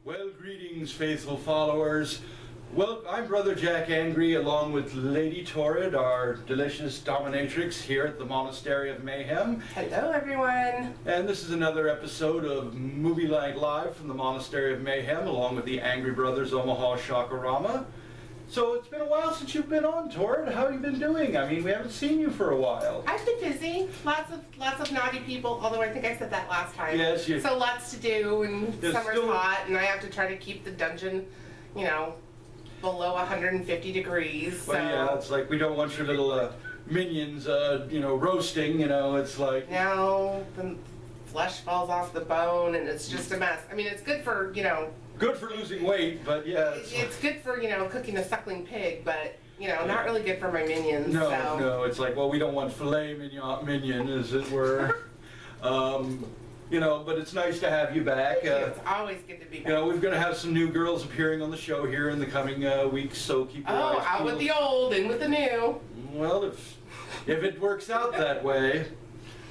Well, greetings, faithful followers. Well, I'm Brother Jack Angry, along with Lady Torrid, our delicious dominatrix here at the Monastery of Mayhem. Hello, everyone. And this is another episode of Movie Night Live from the Monastery of Mayhem, along with the Angry Brothers Omaha Rama. So it's been a while since you've been on, Torrid. How have you been doing? I mean, we haven't seen you for a while. I've been busy. Lots of naughty people, although I think I said that last time. Yes, you... So lots to do, and summer's still... hot, and I have to try to keep the dungeon, you know, below 150 degrees. Well, so. yeah, it's like we don't want your little minions, you know, roasting, you know, it's like... No, the flesh falls off the bone, and it's just a mess. I mean, it's good for, you know... Good for losing weight, but yeah. It's good for, you know, cooking a suckling pig, but, you know, not really good for my minions. No, so. no, it's like, well, we don't want filet mignon, as it were. You know, but it's nice to have you back. It's always good to be back. You know, we're going to have some new girls appearing on the show here in the coming weeks, so keep your eyes peeled. Out with the old, in with the new. Well, if it works out that way,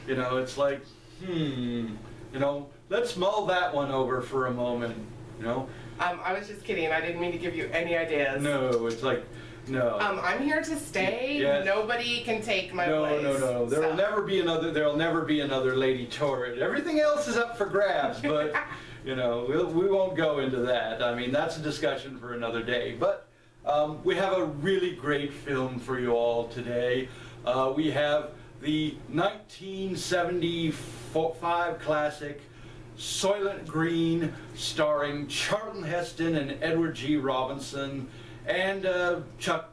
you know, it's like, you know, let's mull that one over for a moment. You know? I was just kidding. I didn't mean to give you any ideas. No, it's like, no. I'm here to stay. Yes. Nobody can take my place. No. There'll never be another Lady Torrid. Everything else is up for grabs, but you know, we won't go into that. I mean, that's a discussion for another day. But we have a really great film for you all today. We have the 1975 classic Soylent Green, starring Charlton Heston and Edward G. Robinson, and Chuck,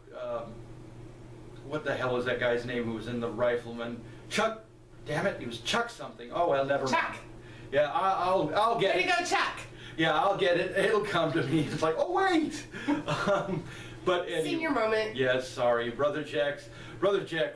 what the hell was that guy's name who was in The Rifleman? Chuck, damn it, he was Chuck something. Oh well, never mind. Chuck. Yeah, I'll get it. Way to go, Chuck. Yeah, I'll get it. It'll come to me. It's like, oh wait. But anyway, Senior moment. Yes, sorry, Brother Jack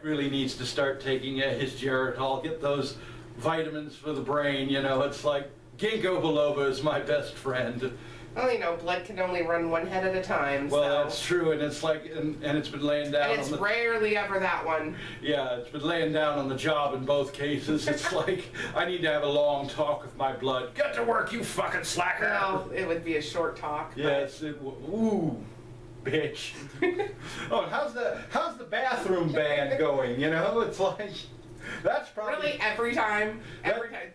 really needs to start taking his Geritol. Get those vitamins for the brain. You know, it's like. Ginkgo biloba is my best friend. Well, you know, blood can only run one head at a time. Well, so. that's true, and it's like, and it's been laying down. And it's rarely ever that one. Yeah, it's been laying down on the job in both cases. It's like I need to have a long talk with my blood. Get to work, you fucking slacker. Well, it would be a short talk. Yes, ooh, bitch. Oh, how's the bathroom band going? You know, it's like. That's probably... Really, every time?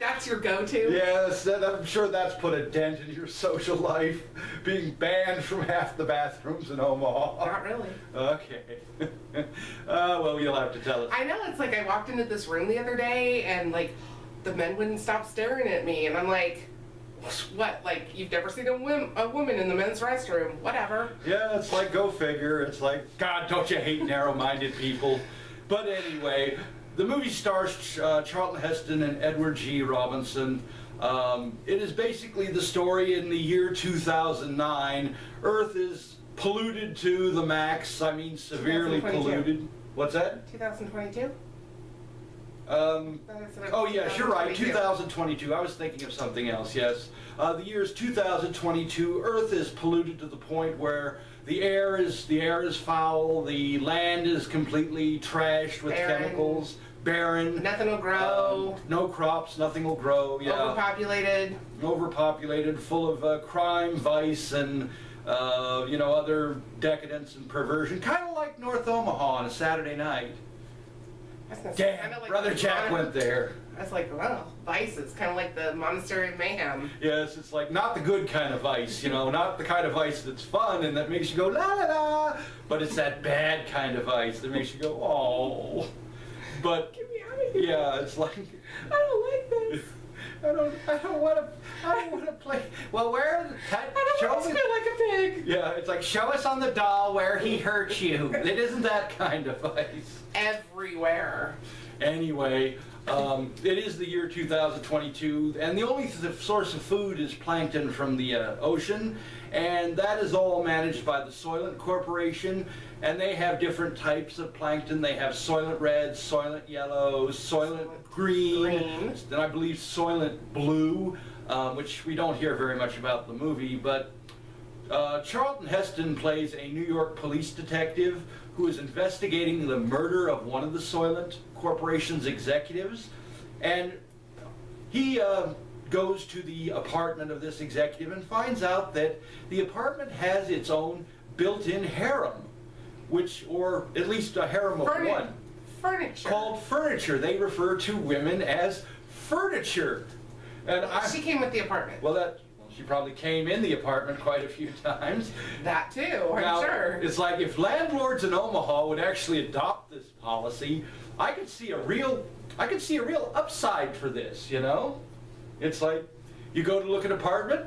That's your go-to? Yes, I'm sure that's put a dent in your social life, being banned from half the bathrooms in Omaha. Not really. Okay. Well, you'll have to tell us. I know, it's like I walked into this room the other day, and, like, the men wouldn't stop staring at me, and I'm like, what, like, you've never seen a woman in the men's restroom? Whatever. Yeah, it's like, go figure. It's like, God, don't you hate narrow-minded people? But anyway... The movie stars Charlton Heston and Edward G. Robinson. It is basically the story in the year 2009. Earth is polluted to the max. I mean, severely polluted. What's that? 2022? Oh yes, you're right, 2022. I was thinking of something else, yes. The year is 2022. Earth is polluted to the point where the air is foul, the land is completely trashed with chemicals, barren. Nothing will grow. No crops, nothing will grow, yeah. Overpopulated, full of crime, vice, and you know, other decadence and perversion. Kind of like North Omaha on a Saturday night. Damn, like Brother Jack went there. That's like, well, vice is kind of like the Monastery of Mayhem. Yes, it's like not the good kind of vice, you know, not the kind of vice that's fun and that makes you go la la la, but it's that bad kind of vice that makes you go oh. But get me out of here. Yeah, it's like I don't like this. I don't want to play. Well, where? I don't want to feel like a pig. Yeah, it's like show us on the doll where he hurt you. It isn't that kind of vice. Everywhere. Anyway, it is the year 2022, and the only source of food is plankton from the ocean, and that is all managed by the Soylent Corporation, and they have different types of plankton. They have Soylent Red, Soylent Yellow, Soylent Green, then I believe Soylent Blue, which we don't hear very much about the movie, but Charlton Heston plays a New York police detective who is investigating the murder of one of the Soylent Corporation's executives, and he goes to the apartment of this executive and finds out that the apartment has its own built-in harem, or at least a harem of one. Furniture. Called furniture. They refer to women as furniture. And she came with the apartment. Well, she probably came in the apartment quite a few times. That too, I'm now, sure. It's like if landlords in Omaha would actually adopt this policy, I could see a real upside for this, you know? It's like you go to look at an apartment,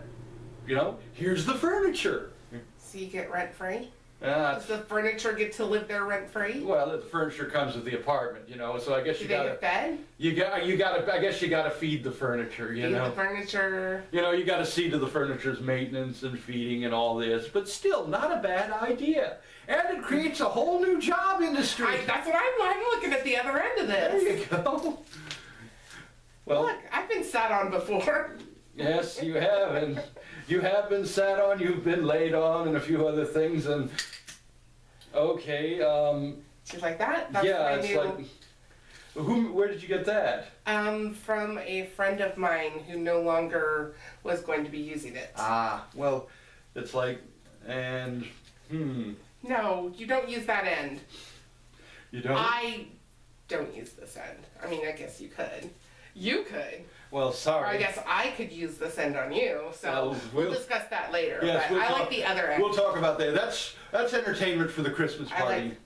you know, here's the furniture. So you get rent-free? Does the furniture get to live there rent-free? Well, the furniture comes with the apartment, you know, so I guess you gotta... Do they get fed? I guess you gotta feed the furniture, you know? Feed the furniture. You know, you gotta see to the furniture's maintenance and feeding and all this, but still, not a bad idea. And it creates a whole new job industry. That's what I'm looking at the other end of this. There you go. Well, look, I've been sat on before. Yes, you have, and you have been sat on, you've been laid on, and a few other things, and okay, She's like that? That's yeah, my it's new... like, where did you get that? From a friend of mine who no longer was going to be using it. Ah, well, it's like, and, No, you don't use that end. You don't? I don't use this end. I mean, I guess you could. You could. Well, sorry. Or I guess I could use this end on you, so we'll discuss that later. Yes, but I like the other end. We'll talk about that. That's entertainment for the Christmas party.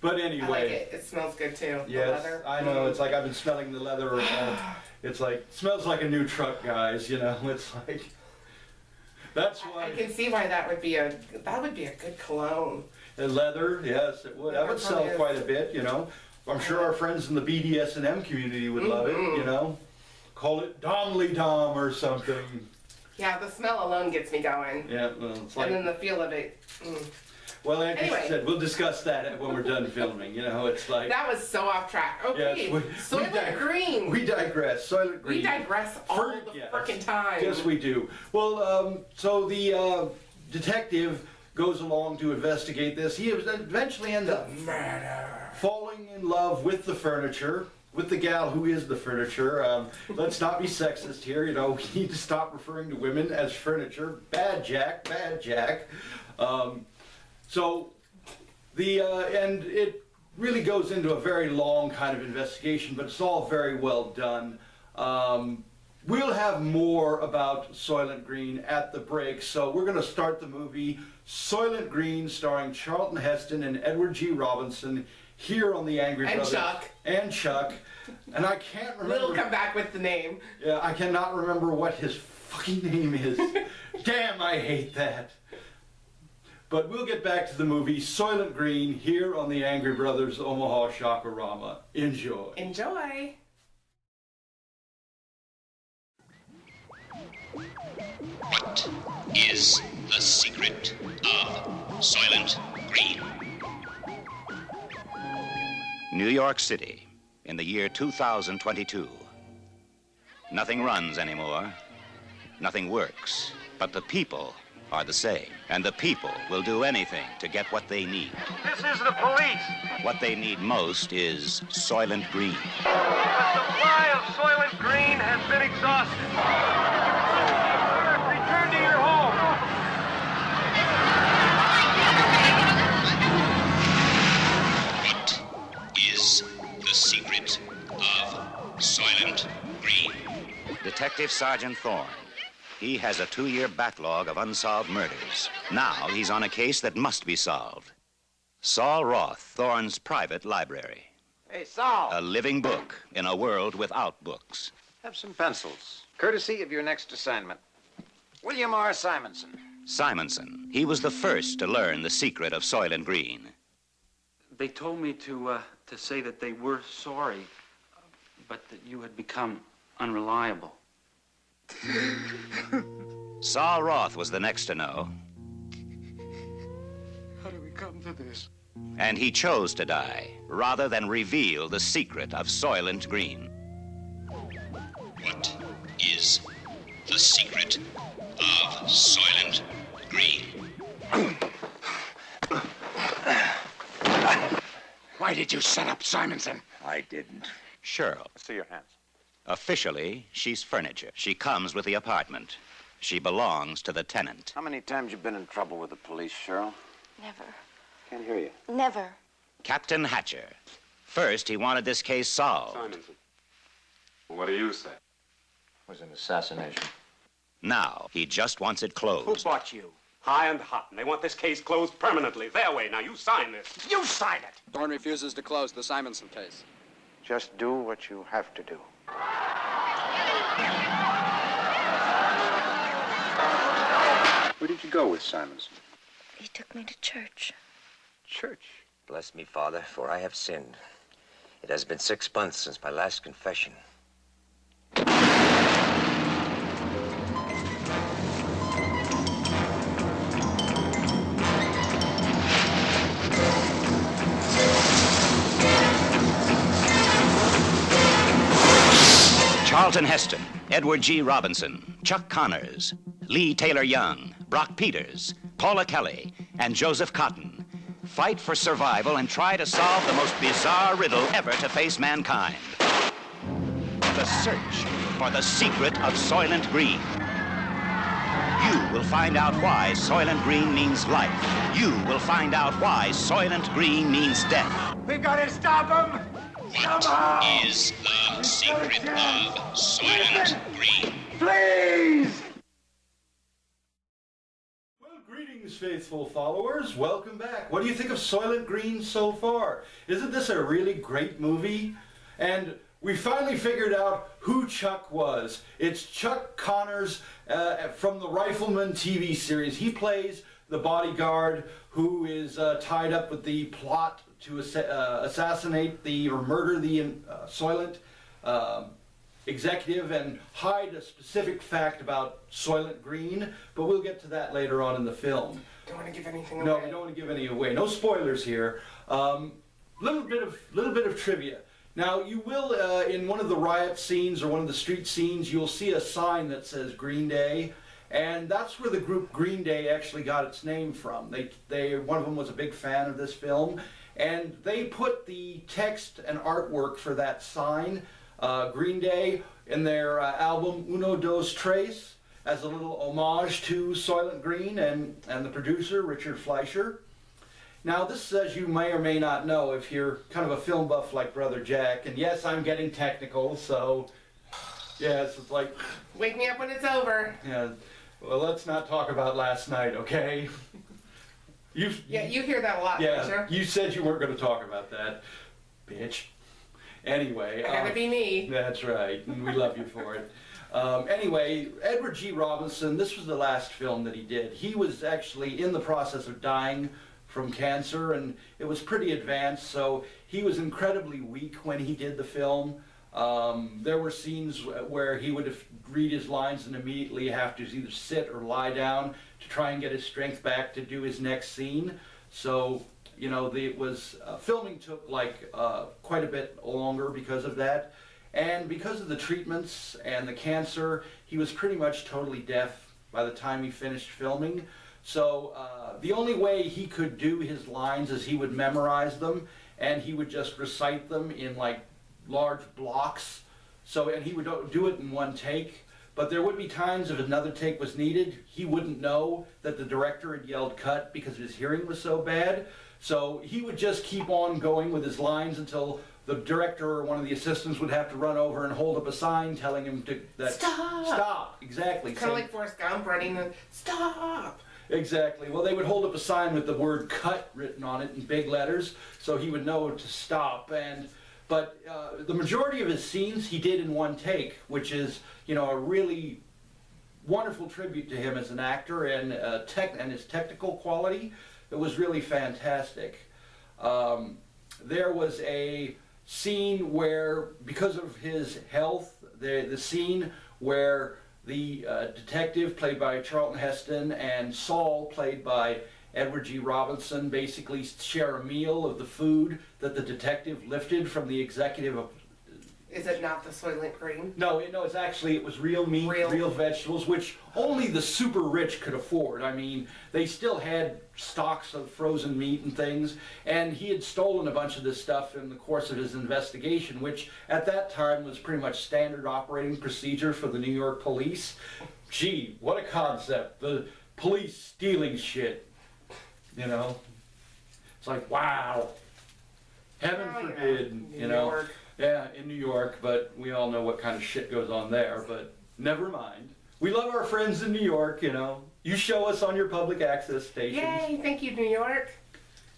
But anyway. I like it. It smells good too. Yes, the leather. I know. It's like I've been smelling the leather. It's like, smells like a new truck, guys, you know. It's like, that's why. I can see why that would be a good cologne. And leather, yes, it would. That would sell quite a bit, you know. I'm sure our friends in the BDS&M community would love it, you know. Call it Domly Dom or something. Yeah, the smell alone gets me going. Yeah, well, it's like... And then the feel of it. Well, like I said, we'll discuss that when we're done filming, you know, it's like... That was so off track. Okay, yes, Soylent Green. We digress, Soylent Green. We digress all the frickin' time. Yes, we do. Well, so the detective goes along to investigate this. He eventually ends up falling in love with the furniture, with the gal who is the furniture. Let's not be sexist here, you know, we need to stop referring to women as furniture. Bad Jack, bad Jack. So, and it really goes into a very long kind of investigation, but it's all very well done. We'll have more about Soylent Green at the break, so we're going to start the movie Soylent Green, starring Charlton Heston and Edward G. Robinson, here on the Angry Brothers. And Chuck. And I can't remember... We'll come back with the name. Yeah, I cannot remember what his fucking name is. Damn, I hate that. But we'll get back to the movie Soylent Green, here on the Angry Brothers Omaha Rama. Enjoy. Enjoy. What is the secret of Soylent Green? New York City, in the year 2022. Nothing runs anymore. Nothing works. But the people are the same. And the people will do anything to get what they need. This is the police. What they need most is Soylent Green. The supply of Soylent Green has been exhausted. Return to your home. What is the secret of Soylent Green? Detective Sergeant Thorne. He has a 2-year backlog of unsolved murders. Now he's on a case that must be solved. Saul Roth, Thorne's private library. Hey, Saul. A living book in a world without books. Have some pencils, courtesy of your next assignment. William R. Simonson. Simonson. He was the first to learn the secret of Soylent Green. They told me to say that they were sorry, but that you had become unreliable. Saul Roth was the next to know. How do we come to this? And he chose to die rather than reveal the secret of Soylent Green. What is the secret of Soylent Green? Why did you set up Simonson? I didn't. Cheryl. See your hands. Officially, she's furniture. She comes with the apartment. She belongs to the tenant. How many times you been in trouble with the police, Cheryl? Never. Can't hear you. Never. Captain Hatcher. First, he wanted this case solved. Simonson. What do you say? It was an assassination. Now, he just wants it closed. Who bought you? High and hot, and they want this case closed permanently. Their way. Now, you sign this. You sign it! Thorne refuses to close the Simonson case. Just do what you have to do. Where did you go with Simonson? He took me to church. Church. Bless me, Father, for I have sinned. It has been 6 months since my last confession. Charlton Heston, Edward G. Robinson, Chuck Connors, Lee Taylor Young, Brock Peters, Paula Kelly, and Joseph Cotton fight for survival and try to solve the most bizarre riddle ever to face mankind. The search for the secret of Soylent Green. You will find out why Soylent Green means life. You will find out why Soylent Green means death. We've got to stop him! What is the secret of Soylent Green? Please! Well, greetings, faithful followers. Welcome back. What do you think of Soylent Green so far? Isn't this a really great movie? And we finally figured out who Chuck was. It's Chuck Connors from the Rifleman TV series. He plays the bodyguard who is tied up with the plot to assassinate or murder the Soylent executive and hide a specific fact about Soylent Green, but we'll get to that later on in the film. Don't want to give anything away. No, we don't want to give any away. No spoilers here. Little bit of trivia. Now, you will, in one of the riot scenes or one of the street scenes, you'll see a sign that says Green Day. And that's where the group Green Day actually got its name from. One of them was a big fan of this film, and they put the text and artwork for that sign, Green Day, in their album Uno Dos Tres, as a little homage to Soylent Green and the producer, Richard Fleischer. Now, this, as you may or may not know, if you're kind of a film buff like Brother Jack, and yes, I'm getting technical, so yes, it's like... Wake me up when it's over. Yeah. Well, let's not talk about last night, okay? You hear that a lot, don't you? You said you weren't going to talk about that, bitch. Anyway. It had to be me. That's right, and we love you for it. Anyway, Edward G. Robinson, this was the last film that he did. He was actually in the process of dying from cancer, and it was pretty advanced, so he was incredibly weak when he did the film. There were scenes where he would read his lines and immediately have to either sit or lie down to try and get his strength back to do his next scene. So, you know, filming took like quite a bit longer because of that. And because of the treatments and the cancer, he was pretty much totally deaf by the time he finished filming. So the only way he could do his lines is he would memorize them, and he would just recite them in like large blocks. And he would do it in one take. But there would be times if another take was needed, he wouldn't know that the director had yelled cut because his hearing was so bad. So he would just keep on going with his lines until the director or one of the assistants would have to run over and hold up a sign telling him that stop. Stop, exactly. Kind of like Forrest Gump running the stop. Exactly. Well, they would hold up a sign with the word cut written on it in big letters, so he would know to stop. But the majority of his scenes he did in one take, which is, you know, a really wonderful tribute to him as an actor and his technical quality. It was really fantastic. There was a scene where, because of his health, the scene where the detective, played by Charlton Heston, and Saul, played by Edward G. Robinson, basically share a meal of the food that the detective lifted from the executive Is it not the Soylent Green? No, it's actually, it was real meat, real vegetables, which only the super rich could afford. I mean, they still had stocks of frozen meat and things, and he had stolen a bunch of this stuff in the course of his investigation, which at that time was pretty much standard operating procedure for the New York police. Gee, what a concept. The police stealing shit, you know? It's like, wow. Heaven forbid, you know? York. Yeah, in New York, but we all know what kind of shit goes on there, but never mind. We love our friends in New York, you know. You show us on your public access stations. Yay, thank you, New York.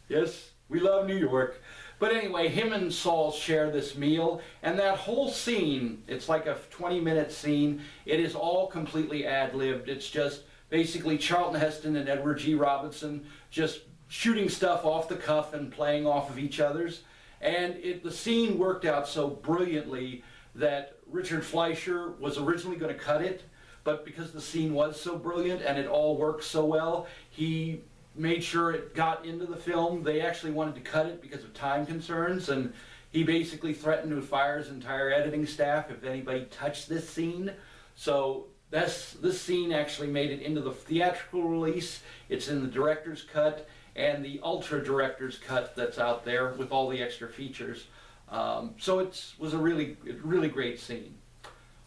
Yes, we love New York. But anyway, him and Saul share this meal, and that whole scene, it's like a 20-minute scene. It is all completely ad-libbed. It's just basically Charlton Heston and Edward G. Robinson just shooting stuff off the cuff and playing off of each other's. And the scene worked out so brilliantly that Richard Fleischer was originally going to cut it, but because the scene was so brilliant and it all worked so well, he made sure it got into the film. They actually wanted to cut it because of time concerns, and he basically threatened to fire his entire editing staff if anybody touched this scene. So this scene actually made it into the theatrical release. It's in the director's cut and the ultra director's cut that's out there with all the extra features. So it was a really great scene.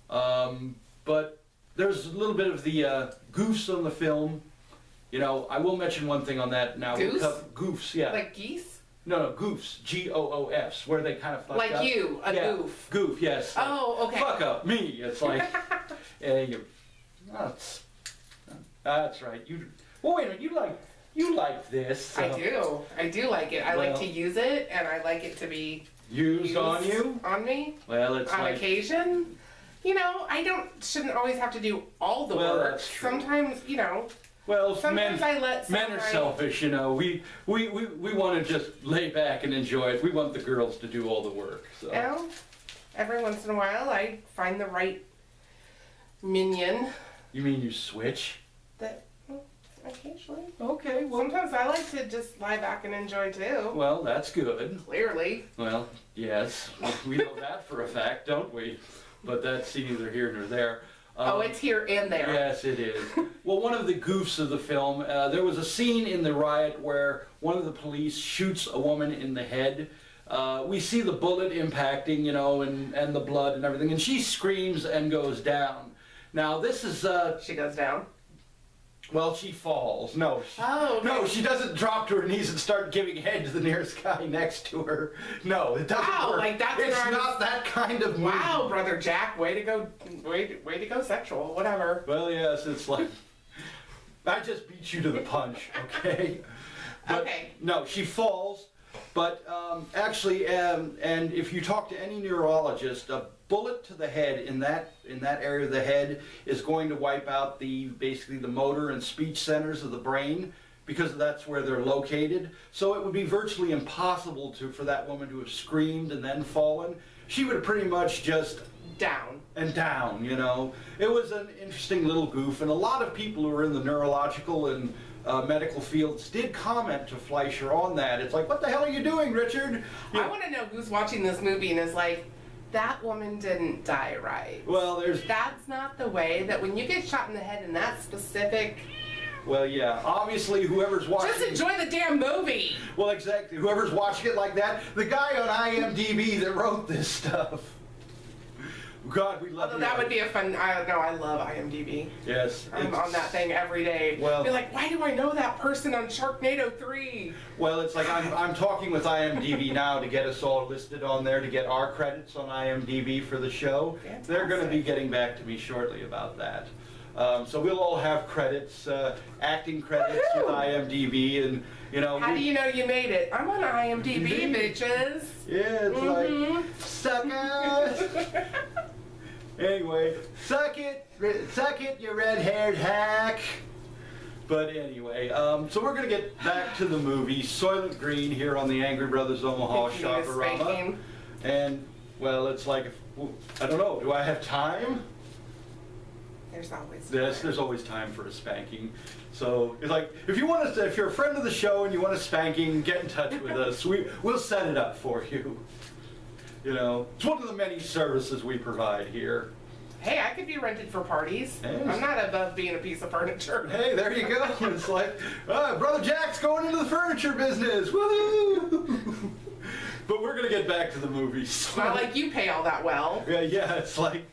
But there's a little bit of the goofs on the film. You know, I will mention one thing on that now. Goose? Goofs, yeah. Like geese? No, goofs, G-O-O-Fs, where they kind of fuck like up. Like you, a yeah, goof. Goof, yes. Oh, okay. Fuck up, me. It's like, that's right. Well, wait a minute, you like this. So. I do like it. I like to use it, and I like it to be used on you? On me? Well, it's on occasion. You know, shouldn't always have to do all the work. That's true. Sometimes, you know. Well, sometimes I let men are selfish, you know. We want to just lay back and enjoy it. We want the girls to do all the work. So. You know, every once in a while, I find the right minion. You mean you switch? Occasionally. Okay, well. Sometimes I like to just lie back and enjoy too. Well, that's good. Clearly. Well, yes. We know that for a fact, don't we? But that's neither here nor there. It's here and there. Yes, it is. Well, one of the goofs of the film, there was a scene in the riot where one of the police shoots a woman in the head. We see the bullet impacting, you know, and the blood and everything, and she screams and goes down. Now, this is... She goes down? Well, she falls. No. No, she doesn't drop to her knees and start giving head to the nearest guy next to her. No, it doesn't work. Like that's it's not that kind of movie. Wow, Brother Jack, way to go sexual, whatever. Well, yes, it's like, I just beat you to the punch, okay? But, okay. No, she falls, but actually, and if you talk to any neurologist, a bullet to the head in that area of the head is going to wipe out basically the motor and speech centers of the brain, because that's where they're located. So it would be virtually impossible for that woman to have screamed and then fallen. She would have pretty much just down and down, you know. It was an interesting little goof, and a lot of people who are in the neurological and medical fields did comment to Fleischer on that. It's like, what the hell are you doing, Richard? I want to know who's watching this movie and is like, that woman didn't die right. Well, that's not the way that when you get shot in the head in that specific... Well, yeah, obviously whoever's watching... Just enjoy the damn movie! Well, exactly. Whoever's watching it like that, the guy on IMDb that wrote this stuff. God, we love Although that would be a fun... I love IMDb. Yes. I'm on that thing every day. Well, be like, why do I know that person on Sharknado 3? Well, it's like I'm talking with IMDb now to get us all listed on there, to get our credits on IMDb for the show. Fantastic. They're going to be getting back to me shortly about that. So we'll all have credits, acting credits with IMDb, and you know. How do you know you made it? I'm on IMDb, bitches. Yeah, it's like, suckers. Anyway, suck it, you red-haired hack. But anyway, so we're gonna get back to the movie Soylent Green here on the Angry Brothers Omaha Shop-a-Rama. And well, it's like, I don't know. Do I have time? There's always time. Yes, there's always time for a spanking. So it's like, if you're a friend of the show and you want a spanking, get in touch with us. We'll set it up for you. You know, it's one of the many services we provide here. Hey, I could be rented for parties. Hey. I'm not above being a piece of furniture. Hey, there you go. It's like, Brother Jack's going into the furniture business. Woohoo! But we're going to get back to the movies. Not like you pay all that well. Yeah, it's like,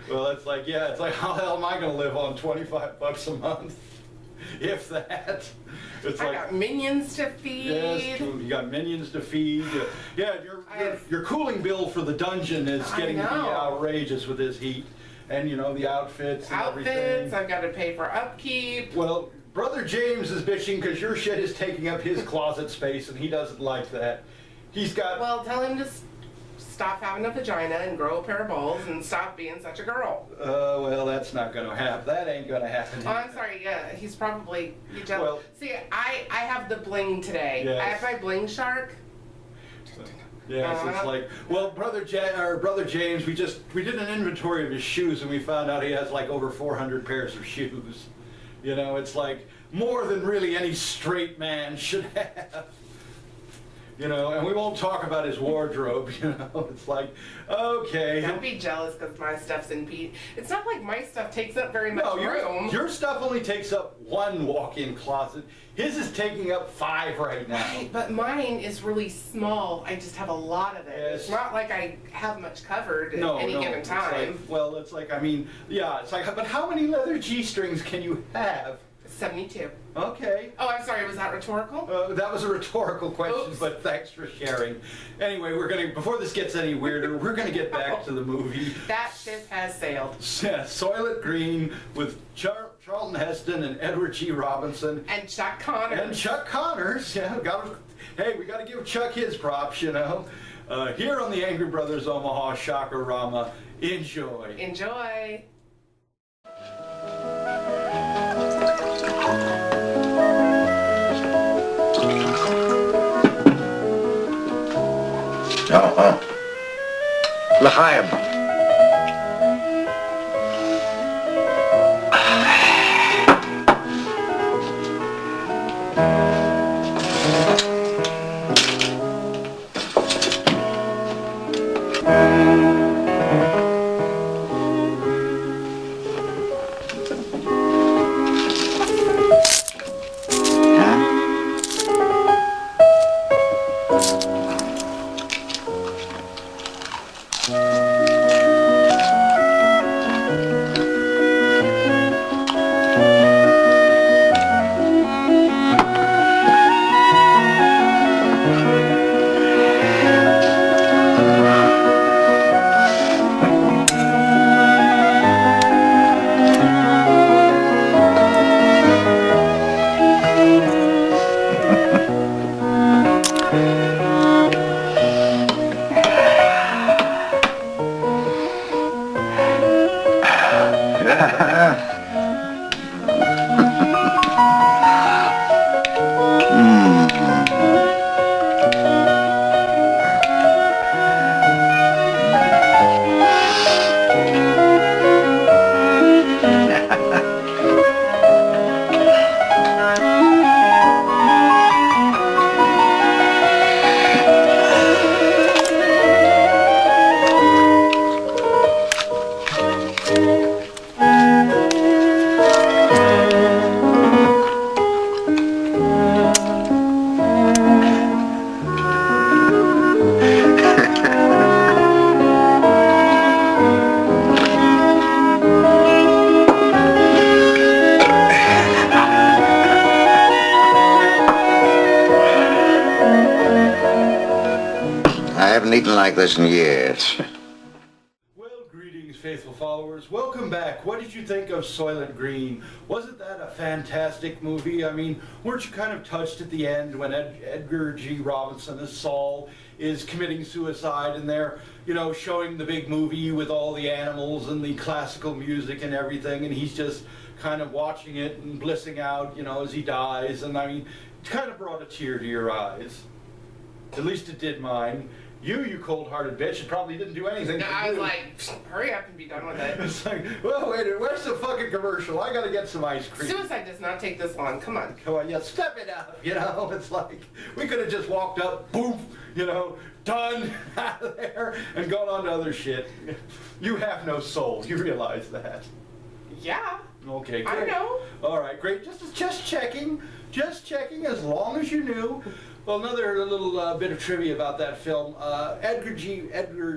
how the hell am I going to live on $25 a month? If that. It's I got minions to feed. Yes, you got minions to feed. Yeah, your cooling bill for the dungeon is getting to be outrageous with this heat. And, you know, the outfits and everything. I've got to pay for upkeep. Well, Brother James is bitching because your shit is taking up his closet space, and he doesn't like that. He's got... Well, tell him to stop having a vagina and grow a pair of balls and stop being such a girl. Well, that's not going to happen. That ain't going to happen. Oh, I'm sorry. Yeah, he's probably... Well, see, I have the bling today. Yes. I have my bling shark. Yes, it's like, well, Brother James, we did an inventory of his shoes, and we found out he has like over 400 pairs of shoes. You know, it's like more than really any straight man should have. You know, and we won't talk about his wardrobe, you know. It's like, okay. Don't be jealous because my stuff's in Pete. It's not like my stuff takes up very much room. Your stuff only takes up one walk-in closet. His is taking up 5 right now. Right, but mine is really small. I just have a lot of it. Yes. It's not like I have much covered at any given time. It's like, I mean, yeah, it's like, but how many leather G-strings can you have? 72. Okay. Oh, I'm sorry, was that rhetorical? That was a rhetorical question, Oops. but thanks for sharing. Anyway, before this gets any weirder, we're gonna get back to the movie. That ship has sailed. Yeah, Soylent Green with Charlton Heston and Edward G. Robinson. And Chuck Connors. Yeah, we gotta give Chuck his props, you know. Here on the Angry Brothers Omaha Shocker Rama. Enjoy. Enjoy. L'chaim. Eaten like this in years. Well, greetings, faithful followers. Welcome back. What did you think of Soylent Green? Wasn't that a fantastic movie? I mean, weren't you kind of touched at the end when Edgar G. Robinson as Saul is committing suicide and they're, you know, showing the big movie with all the animals and the classical music and everything, and he's just kind of watching it and blissing out, you know, as he dies. And I mean, it kind of brought a tear to your eyes. At least it did mine. You cold-hearted bitch, it probably didn't do anything. I was like, hurry up and be done with it. It's like, well, wait a minute, where's the fucking commercial? I gotta get some ice cream. Suicide does not take this long. Come on. Come on, yeah, step it up, you know? It's like, we could have just walked up, boom, you know, done, out of there, and gone on to other shit. You have no soul, you realize that. Yeah. Okay, great. I know. All right, great. Just checking, as long as you knew. Well, another little bit of trivia about that film. Edgar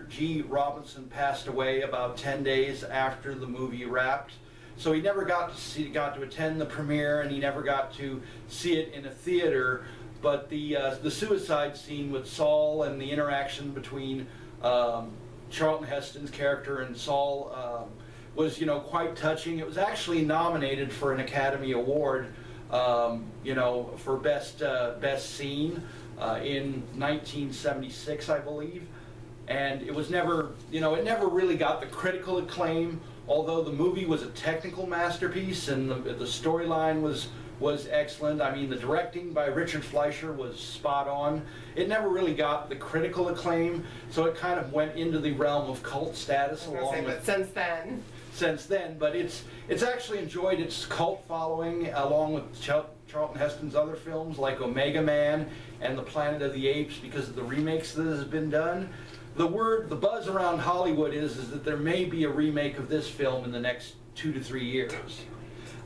G. Robinson passed away about 10 days after the movie wrapped, so he never got to attend the premiere, and he never got to see it in a theater. But the suicide scene with Saul and the interaction between Charlton Heston's character and Saul was, you know, quite touching. It was actually nominated for an Academy Award, you know, for best scene in 1976, I believe. And it was never, you know, it never really got the critical acclaim. Although the movie was a technical masterpiece and the storyline was excellent. I mean, the directing by Richard Fleischer was spot on. It never really got the critical acclaim, so it kind of went into the realm of cult status along with. But since then, but it's actually enjoyed its cult following along with Charlton Heston's other films like Omega Man and The Planet of the Apes because of the remakes that has been done. The buzz around Hollywood is that there may be a remake of this film in the next 2 to 3 years.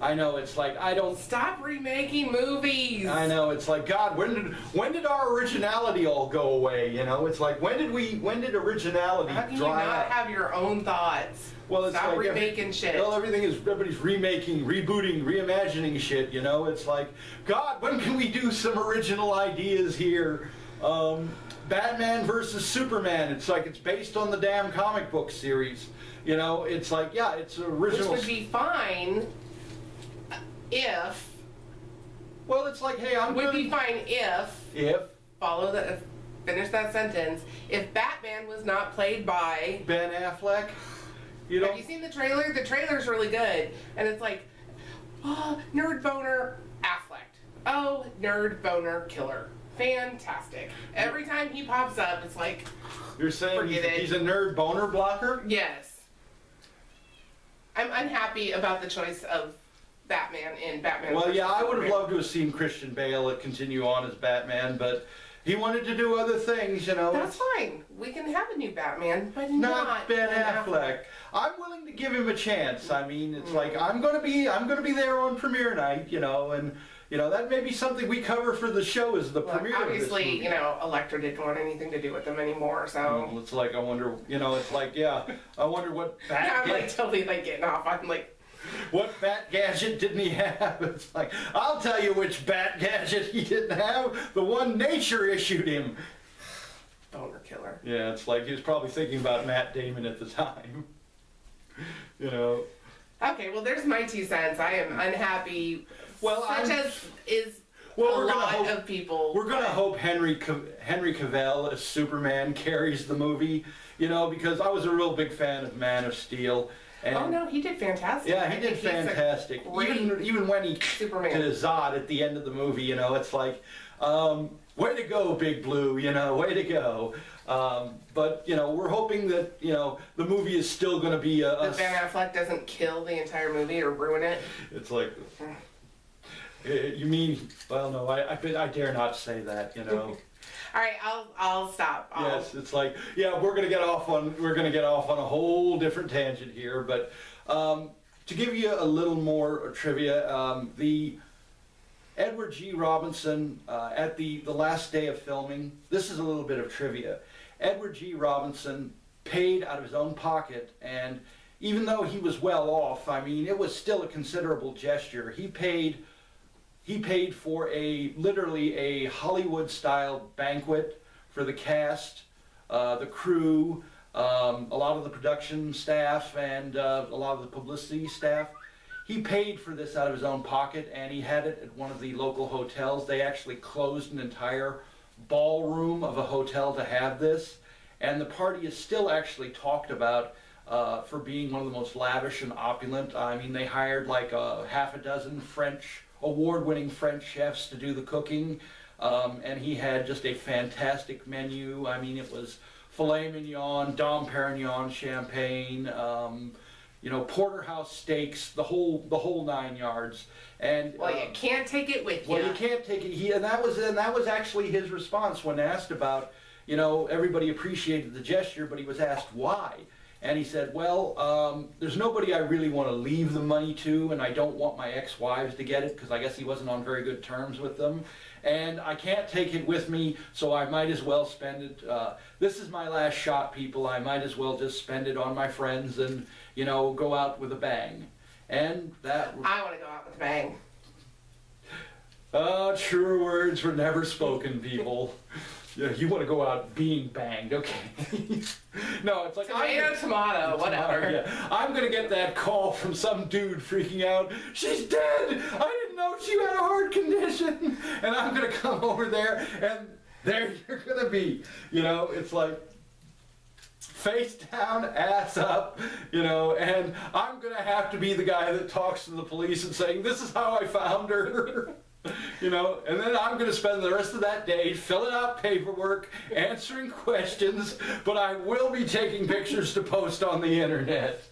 I know, it's like, I don't... Stop remaking movies! I know, it's like, God, when did our originality all go away, you know? It's like, when did originality dry up? How can you not have your own thoughts? Well, it's Stop like remaking shit. Well, everybody's remaking, rebooting, reimagining shit, you know? It's like, God, when can we do some original ideas here? Batman versus Superman, it's like it's based on the damn comic book series. You know, it's like, yeah, it's original. Which would be fine if... Well, it's like, hey, would be fine if... Finish that sentence. If Batman was not played by... Ben Affleck. Have you seen the trailer? The trailer's really good. And it's like, oh, nerd boner, Affleck. Oh, nerd boner, killer. Fantastic. Every time he pops up, it's like, you're saying he's a nerd boner blocker? Yes. I'm unhappy about the choice of Batman in Batman. Well, yeah, I would have loved to have seen Christian Bale continue on as Batman, but he wanted to do other things, you know. That's fine. We can have a new Batman, but not Ben Affleck. I'm willing to give him a chance. I mean, it's like I'm gonna be there on premiere night, you know, and you know that may be something we cover for the show is the premiere. Obviously, of this movie. You know, Elektra didn't want anything to do with them anymore, so. Well, it's like I wonder, you know, it's like I wonder what. I'm like totally like getting off. I'm like. What bat gadget didn't he have? It's like, I'll tell you which bat gadget he didn't have. The one nature issued him. Boner killer. Yeah, it's like he was probably thinking about Matt Damon at the time. You know. Okay, well, there's my 2 cents. I am unhappy. Well, as is a lot of people. We're gonna hope Henry Cavill as Superman carries the movie. You know, because I was a real big fan of Man of Steel. And oh no, he did fantastic. Yeah, he did fantastic. Even when he Superman to Zod at the end of the movie, you know, it's like, way to go, Big Blue, you know, way to go. But you know, we're hoping that you know the movie is still going to be that Ben Affleck doesn't kill the entire movie or ruin it. It's like, you mean? Well, no, I dare not say that, you know. All right, I'll stop. Yes, it's like, yeah, we're gonna get off on a whole different tangent here, but to give you a little more trivia, the Edward G. Robinson at the last day of filming. This is a little bit of trivia. Edward G. Robinson paid out of his own pocket, and even though he was well off, I mean, it was still a considerable gesture. He paid for literally a Hollywood-style banquet for the cast, the crew, a lot of the production staff, and a lot of the publicity staff. He paid for this out of his own pocket, and he had it at one of the local hotels. They actually closed an entire ballroom of a hotel to have this, and the party is still actually talked about for being one of the most lavish and opulent. I mean, they hired like half a dozen award-winning French chefs to do the cooking. And he had just a fantastic menu. I mean, it was filet mignon, Dom Perignon, champagne, you know, porterhouse steaks, the whole 9 yards. And well, you can't take it with you. Well, you can't take it. And that was actually his response when asked about, you know, everybody appreciated the gesture, but he was asked why. And he said, well, there's nobody I really want to leave the money to, and I don't want my ex-wives to get it, because I guess he wasn't on very good terms with them. And I can't take it with me, so I might as well spend it. This is my last shot, people. I might as well just spend it on my friends and, you know, go out with a bang. And that... I want to go out with a bang. Truer words were never spoken, people. Yeah, you want to go out being banged, okay. No, it's like... Tomato, whatever. Yeah. I'm going to get that call from some dude freaking out, she's dead! I didn't know she had a heart condition! And I'm going to come over there, and there you're going to be. You know, it's like... face down, ass up, you know, and I'm going to have to be the guy that talks to the police and saying, this is how I found her. You know, and then I'm going to spend the rest of that day filling out paperwork, answering questions, but I will be taking pictures to post on the internet.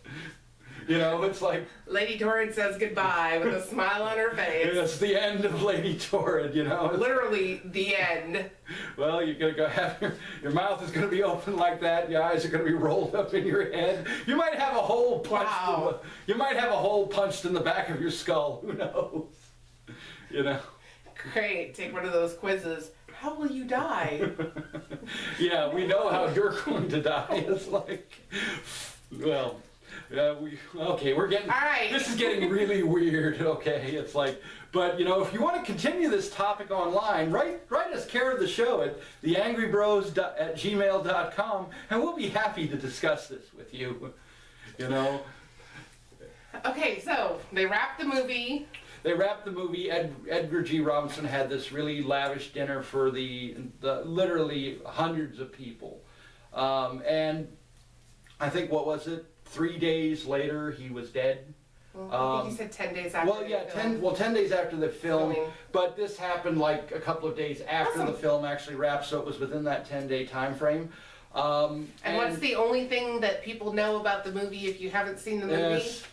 You know, it's like... Lady Torrid says goodbye with a smile on her face. It's the end of Lady Torrid, you know. Literally the end. Well, you're going to go have your mouth is going to be open like that. Your eyes are going to be rolled up in your head. You might have a hole punched. You might have a hole punched in the back of your skull. Who knows? You know. Great. Take one of those quizzes. How will you die? Yeah, we know how you're going to die. It's like, well, we're getting. All right. This is getting really weird. Okay, it's like, but you know, if you want to continue this topic online, write us care of the show at theangrybros@gmail.com, and we'll be happy to discuss this with you. You know. Okay, so they wrapped the movie. Edgar G. Robinson had this really lavish dinner for the literally hundreds of people. And I think, what was it? 3 days later, he was dead. Well, I think you said 10 days after. Well, yeah, 10 days after the film. But this happened like a couple of days after the film actually wrapped, so it was within that 10-day time frame. And what's the only thing that people know about the movie if you haven't seen the movie? Yes.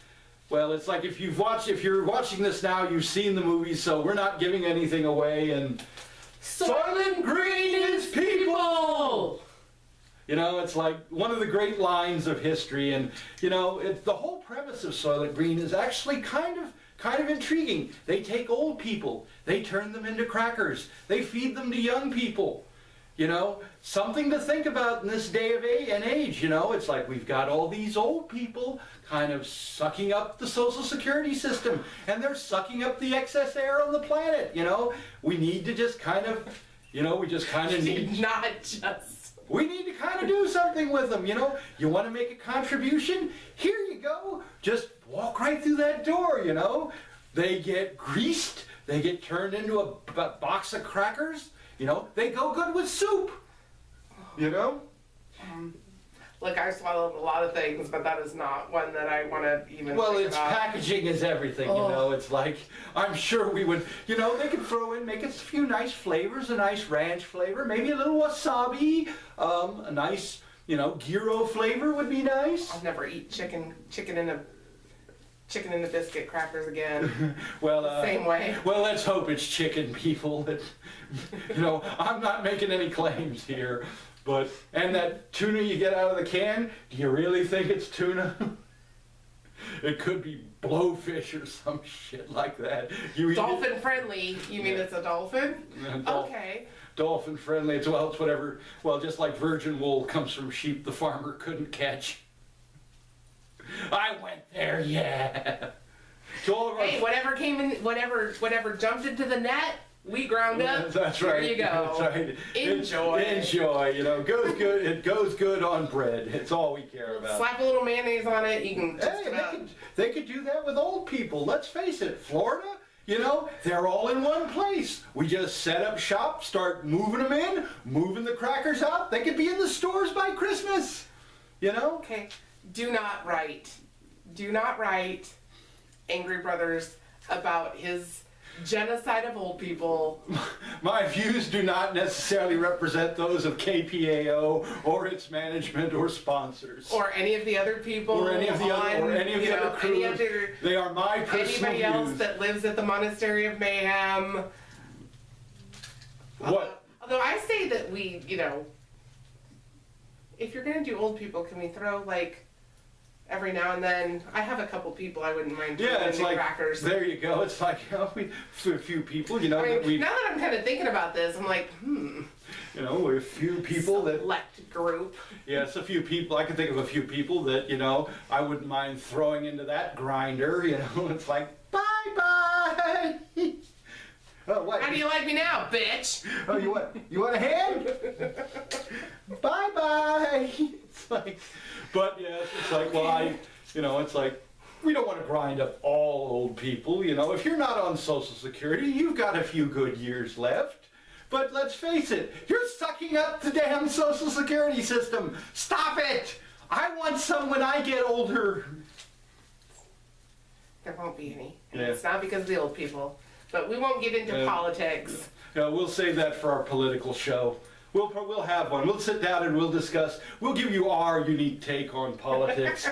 Well, it's like if you're watching this now, you've seen the movie, so we're not giving anything away. And Soylent Green is people. You know, it's like one of the great lines of history, and you know, the whole premise of Soylent Green is actually kind of intriguing. They take old people, they turn them into crackers, they feed them to young people. You know, something to think about in this day and age. You know, it's like we've got all these old people kind of sucking up the Social Security system, and they're sucking up the excess air on the planet. You know, we need to just kind of, you know, we just kind of need... Not just... We need to kind of do something with them, you know. You want to make a contribution? Here you go. Just walk right through that door, you know. They get greased. They get turned into a box of crackers. You know, they go good with soup. You know? Look, I swallowed a lot of things, but that is not one that I want to even Well, think it's about. packaging is everything, you know. It's like, I'm sure we would, you know, they could make us a few nice flavors, a nice ranch flavor, maybe a little wasabi, a nice, you know, gyro flavor would be nice. I'll never eat chicken in a biscuit crackers again. Well, same way. Well, let's hope it's chicken, people. You know, I'm not making any claims here, but and that tuna you get out of the can, do you really think it's tuna? It could be blowfish or some shit like that. Dolphin friendly? You mean it's a dolphin? Okay. Dolphin friendly. It's whatever. Well, just like virgin wool comes from sheep the farmer couldn't catch. I went there, yeah. Hey, whatever came in, whatever jumped into the net, we ground up. That's right. There you go. That's right. Enjoy. Enjoy. You know, goes good. It goes good on bread. It's all we care about. Slap a little mayonnaise on it. You can. They could do that with old people. Let's face it, Florida. You know, they're all in one place. We just set up shop, start moving them in, moving the crackers out. They could be in the stores by Christmas. You know. Okay. Do not write Angry Brothers about his Genocide of old people. My views do not necessarily represent those of KPAO or its management or sponsors. Or any of the other people. Or any of the other crews. They are my personal anybody else views. that lives at the Monastery of Mayhem. What? Although I say that we, if you're going to do old people, can we throw, like, every now and then, I have a couple people I wouldn't mind throwing it's in like, crackers. there you go. It's like, a few people, I mean, that we, now that I'm kind of thinking about this, I'm like, a few people that, select group. yes, a few people, I can think of a few people that, I wouldn't mind throwing into that grinder, it's like, bye-bye. Oh, what? How do you like me now, bitch? Oh, you want a hand? Bye-bye. It's like, but yes, it's like, well, it's like, we don't want to grind up all old people, If you're not on Social Security, you've got a few good years left. But let's face it, you're sucking up the damn Social Security system. Stop it! I want some when I get older. There won't be any. Yeah. It's not because of the old people. But we won't get into politics. We'll save that for our political show. We'll have one. We'll sit down and we'll discuss. We'll give you our unique take on politics.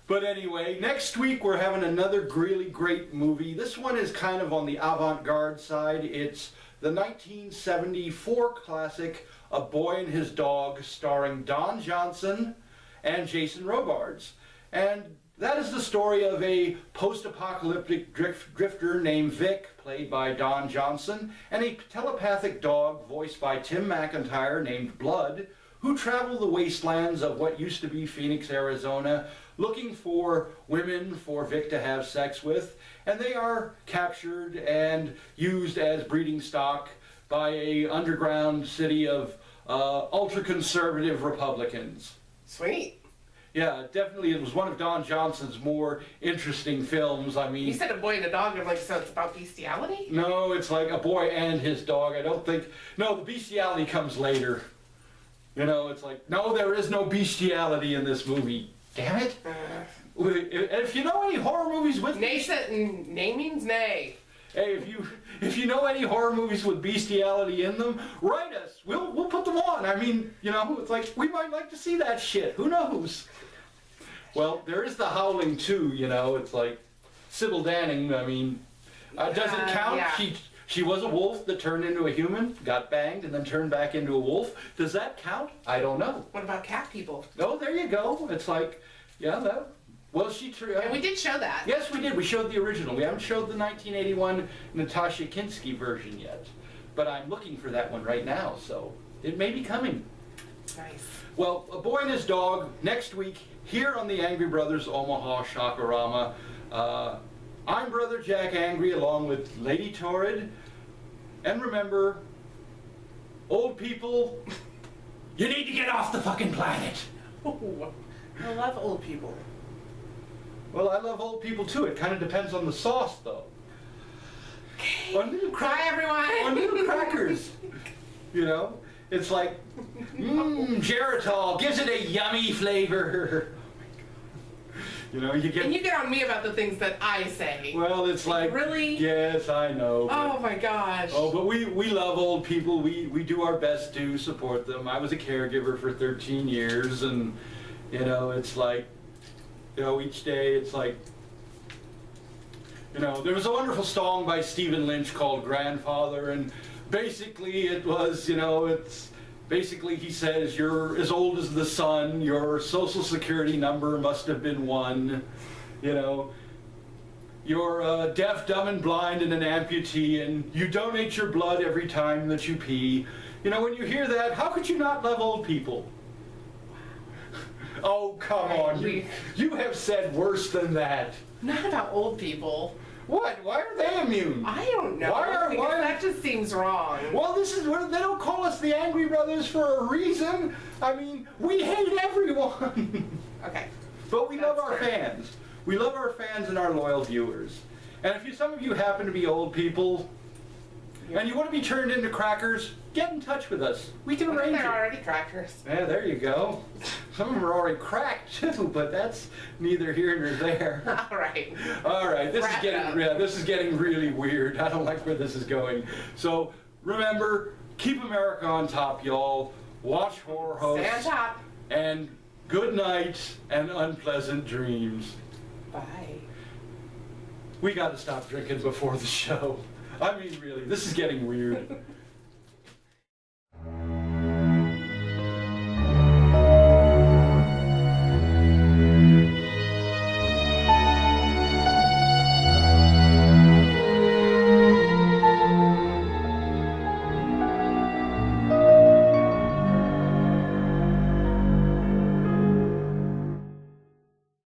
But anyway, next week we're having another really great movie. This one is kind of on the avant-garde side. It's the 1974 classic, A Boy and His Dog, starring Don Johnson and Jason Robards. And that is the story of a post-apocalyptic drifter named Vic, played by Don Johnson, and a telepathic dog voiced by Tim McIntyre named Blood, who travel the wastelands of what used to be Phoenix, Arizona, looking for women for Vic to have sex with, and they are captured and used as breeding stock by a underground city of ultra-conservative Republicans. Sweet. Yeah, definitely it was one of Don Johnson's more interesting films. I mean... You said A Boy and a Dog, I'm like, so it's about bestiality? No, it's like A Boy and His Dog. I don't think... No, the bestiality comes later. It's like, no, there is no bestiality in this movie. Damn it. If you know any horror movies with... Nay means nay. Hey, if you know any horror movies with bestiality in them, write us. We'll put them on. I mean, it's like, we might like to see that shit. Who knows? Well, there is The Howling too, it's like, Sybil Danning, I mean, does it count? Yeah. She was a wolf that turned into a human, got banged, and then turned back into a wolf. Does that count? I don't know. What about cat people? Oh, there you go. It's like, yeah, well, and we did show that. Yes, we did. We showed the original. We haven't showed the 1981 Natasha Kinski version yet. But I'm looking for that one right now, so it may be coming. Nice. Well, A Boy and His Dog, next week, here on the Angry Brothers Omaha Shakarama. I'm Brother Jack Angry, along with Lady Torrid. And remember, old people, you need to get off the fucking planet. Oh, I love old people. Well, I love old people too. It kind of depends on the sauce, though. Okay. Bye, everyone. On little crackers. It's like, Geritol gives it a yummy flavor. You get... And you get on me about the things that I say. Well, it's like... Really? Yes, I know. Oh my gosh. Oh, but we love old people. We do our best to support them. I was a caregiver for 13 years, and, it's like, each day it's like, there was a wonderful song by Stephen Lynch called Grandfather, and basically it was, it's... Basically, he says, you're as old as the sun, your social security number must have been one, you're deaf, dumb, and blind, and an amputee, and you donate your blood every time that you pee. When you hear that, how could you not love old people? Oh, come on. You have said worse than that. Not about old people. What? Why are they immune? I don't know. That just seems wrong. Well, this is where they don't call us the Angry Brothers for a reason. I mean, we hate everyone. Okay. But we love our fans. We love our fans and our loyal viewers. And if some of you happen to be old people, and you want to be turned into crackers, get in touch with us. We can arrange They're it. already crackers. Yeah, there you go. Some of them are already cracked too, but that's neither here nor there. All right. All right, this Wrap it up. this is getting really weird. I don't like where this is going. So remember, keep America on top, y'all. Watch horror hosts. Stay on top. And good night and unpleasant dreams. Bye. We got to stop drinking before the show. I mean, really, this is getting weird.